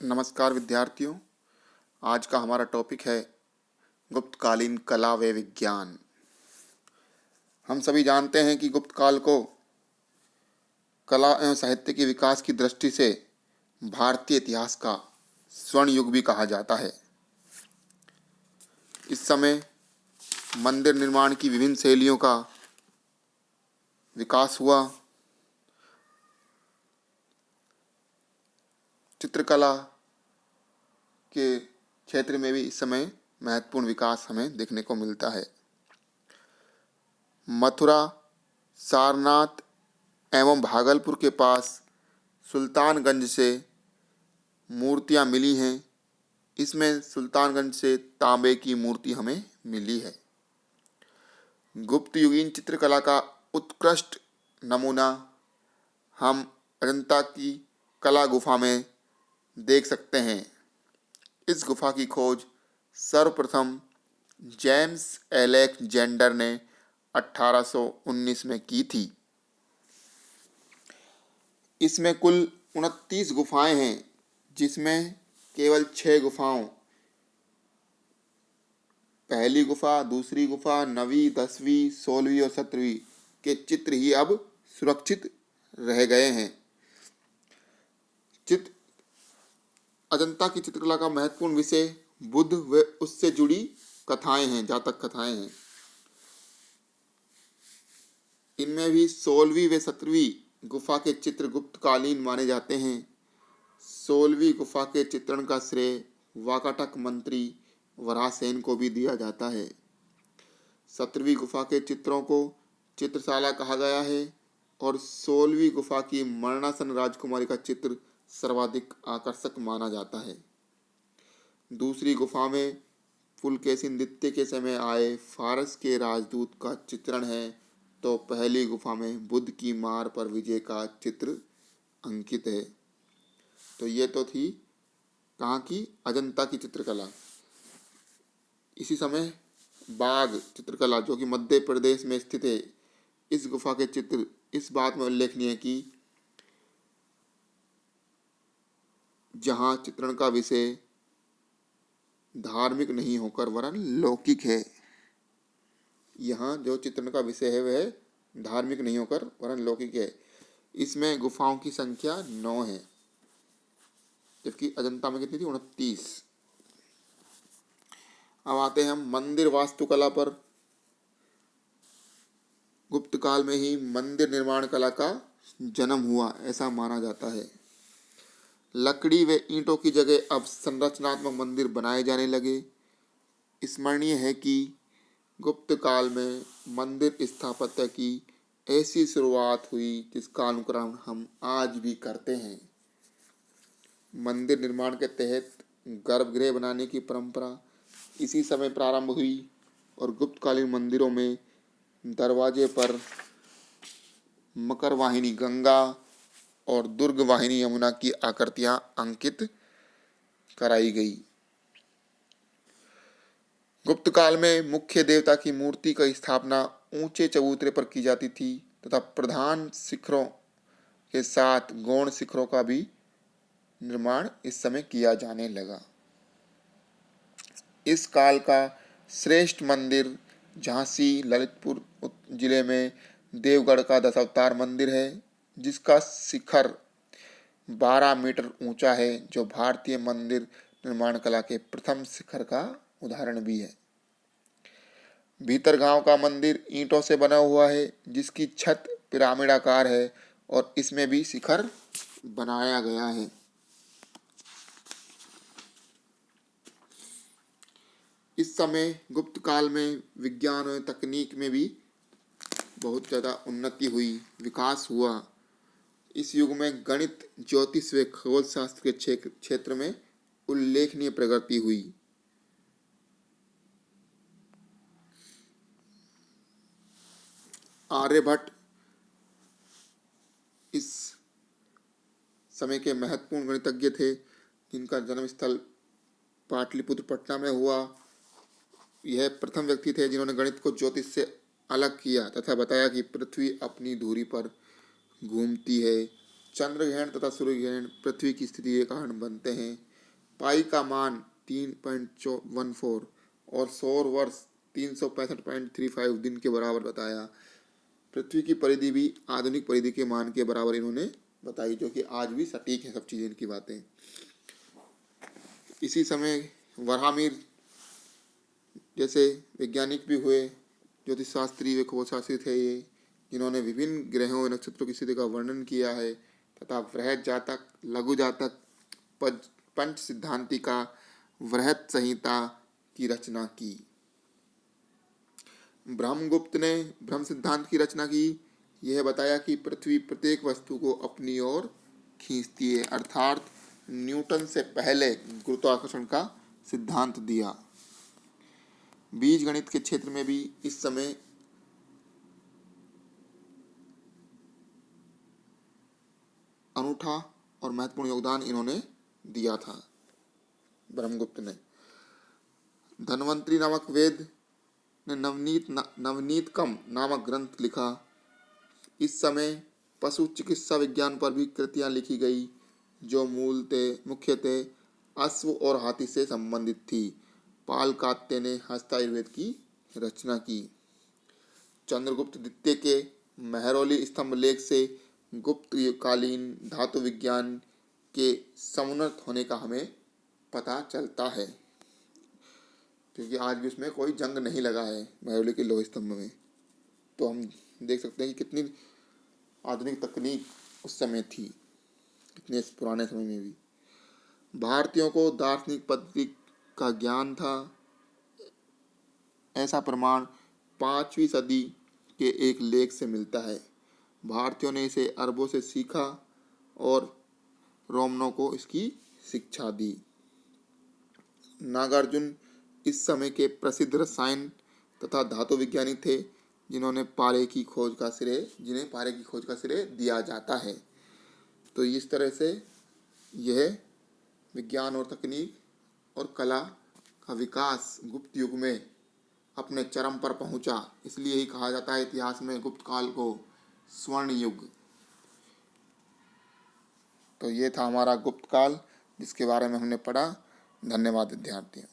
नमस्कार विद्यार्थियों। आज का हमारा टॉपिक है गुप्तकालीन कला व विज्ञान। हम सभी जानते हैं कि गुप्त काल को कला एवं साहित्य के विकास की दृष्टि से भारतीय इतिहास का स्वर्ण युग भी कहा जाता है। इस समय मंदिर निर्माण की विभिन्न शैलियों का विकास हुआ। चित्रकला के क्षेत्र में भी इस समय महत्वपूर्ण विकास हमें देखने को मिलता है। मथुरा, सारनाथ एवं भागलपुर के पास सुल्तानगंज से मूर्तियां मिली हैं। इसमें सुल्तानगंज से तांबे की मूर्ति हमें मिली है। गुप्त युगीन चित्रकला का उत्कृष्ट नमूना हम अजंता की कला गुफा में देख सकते हैं। इस गुफा की खोज सर्वप्रथम जेम्स अलेक्जेंडर ने 1819 में की थी। इसमें कुल 29 गुफाएं हैं, जिसमें केवल 6 गुफाओं, पहली गुफा, दूसरी गुफा, 9वीं, 10वीं, 16वीं और 17वीं के चित्र ही अब सुरक्षित रह गए हैं। अजंता की चित्रकला का महत्वपूर्ण विषय बुद्ध व उससे जुड़ी कथाएं हैं, जातक कथाएं हैं। इनमें भी 16वीं व 17वीं गुफा के चित्र गुप्तकालीन माने जाते हैं। 16वीं गुफा के चित्रण का श्रेय वाकाटक मंत्री वराहसेन को भी दिया जाता है। 17वीं गुफा के चित्रों को चित्रशाला कहा गया है और 16वीं गुफा की मरणासन राजकुमारी का चित्र सर्वाधिक आकर्षक माना जाता है। दूसरी गुफा में पुलकेशिन द्वितीय के समय आए फारस के राजदूत का चित्रण है, तो पहली गुफा में बुद्ध की मार पर विजय का चित्र अंकित है। तो ये तो थी कहाँ की, अजंता की चित्रकला। इसी समय बाघ चित्रकला, जो कि मध्य प्रदेश में स्थित है, इस गुफा के चित्र इस बात में उल्लेखनीय है कि जहाँ चित्रण का विषय धार्मिक नहीं होकर वरन लौकिक है। यहाँ जो चित्रण का विषय है वह धार्मिक नहीं होकर वरन लौकिक है। इसमें गुफाओं की संख्या 9 है, जबकि अजंता में कितनी थी, 29। अब आते हैं हम मंदिर वास्तुकला पर। गुप्त काल में ही मंदिर निर्माण कला का जन्म हुआ ऐसा माना जाता है। लकड़ी व ईंटों की जगह अब संरचनात्मक मंदिर बनाए जाने लगे। स्मरणीय है कि गुप्त काल में मंदिर स्थापत्य की ऐसी शुरुआत हुई जिसका अनुकरण हम आज भी करते हैं। मंदिर निर्माण के तहत गर्भगृह बनाने की परंपरा इसी समय प्रारंभ हुई और गुप्तकालीन मंदिरों में दरवाजे पर मकर वाहिनी गंगा और दुर्ग वाहिनी यमुना की आकृतियां अंकित कराई गई। गुप्त काल में मुख्य देवता की मूर्ति की स्थापना ऊंचे चबूतरे पर की जाती थी तथा प्रधान शिखरों के साथ गौण शिखरों का भी निर्माण इस समय किया जाने लगा। इस काल का श्रेष्ठ मंदिर झांसी ललितपुर जिले में देवगढ़ का दशावतार मंदिर है, जिसका शिखर 12 मीटर ऊंचा है, जो भारतीय मंदिर निर्माण कला के प्रथम शिखर का उदाहरण भी है। भीतरगांव का मंदिर ईंटों से बना हुआ है, जिसकी छत पिरामिडाकार है और इसमें भी शिखर बनाया गया है। इस समय गुप्त काल में विज्ञान और तकनीक में भी बहुत ज़्यादा उन्नति हुई, विकास हुआ। इस युग में गणित, ज्योतिष व खगोल शास्त्र के क्षेत्र में उल्लेखनीय प्रगति हुई। आर्यभट्ट इस समय के महत्वपूर्ण गणितज्ञ थे, जिनका जन्म स्थल पाटलिपुत्र पटना में हुआ। यह प्रथम व्यक्ति थे जिन्होंने गणित को ज्योतिष से अलग किया तथा बताया कि पृथ्वी अपनी धुरी पर घूमती है। चंद्र ग्रहण तथा सूर्य ग्रहण पृथ्वी की स्थिति के कारण बनते हैं। पाई का मान 3.14 और सौर वर्ष 365.35 दिन के बराबर बताया। पृथ्वी की परिधि भी आधुनिक परिधि के मान के बराबर इन्होंने बताई, जो कि आज भी सटीक है सब चीज़ें इनकी बातें। इसी समय वराहमिहिर जैसे वैज्ञानिक भी हुए, ज्योतिष शास्त्री व खगोलशास्त्री थे ये, जिन्होंने विभिन्न ग्रहों व नक्षत्रों की स्थिति का वर्णन किया है तथा वृहत जातक, लघु जातक, पंच सिद्धांति का वृहत संहिता की रचना की। ब्रह्मगुप्त ने ब्रह्म सिद्धांत की रचना की। यह बताया कि पृथ्वी प्रत्येक वस्तु को अपनी ओर खींचती है, अर्थात न्यूटन से पहले गुरुत्वाकर्षण का सिद्धांत दिया। बीज गणित के क्षेत्र में भी इस समय अनूठा और महत्वपूर्ण योगदान इन्होंने दिया था ब्रह्मगुप्त ने। धन्वंतरी नामक वेद ने नवनीतकम नामक ग्रंथ लिखा। इस समय पशु चिकित्सा विज्ञान पर भी कृतियां लिखी गई, जो मुख्यतः अश्व और हाथी से संबंधित थी। पालकात्य ने हस्तायुर्वेद की रचना की। चंद्रगुप्त द्वितीय के मेहरौली स्तंभ लेख से गुप्त कालीन धातु विज्ञान के समुन्नत होने का हमें पता चलता है, क्योंकि आज भी उसमें कोई जंग नहीं लगा है मेहरौली के लोह स्तंभ में। तो हम देख सकते हैं कि कितनी आधुनिक तकनीक उस समय थी, इतने पुराने समय में भी। भारतीयों को दार्शनिक पद्धति का ज्ञान था, ऐसा प्रमाण 5वीं सदी के एक लेख से मिलता है। भारतीयों ने इसे अरबों से सीखा और रोमनों को इसकी शिक्षा दी। नागार्जुन इस समय के प्रसिद्ध रसायन तथा धातु विज्ञानी थे, जिन्हें पारे की खोज का श्रेय दिया जाता है। तो इस तरह से यह विज्ञान और तकनीक और कला का विकास गुप्त युग में अपने चरम पर पहुंचा। इसलिए ही कहा जाता है इतिहास में गुप्त काल को स्वर्ण युग। तो ये था हमारा गुप्त काल, जिसके बारे में हमने पढ़ा। धन्यवाद विद्यार्थियों।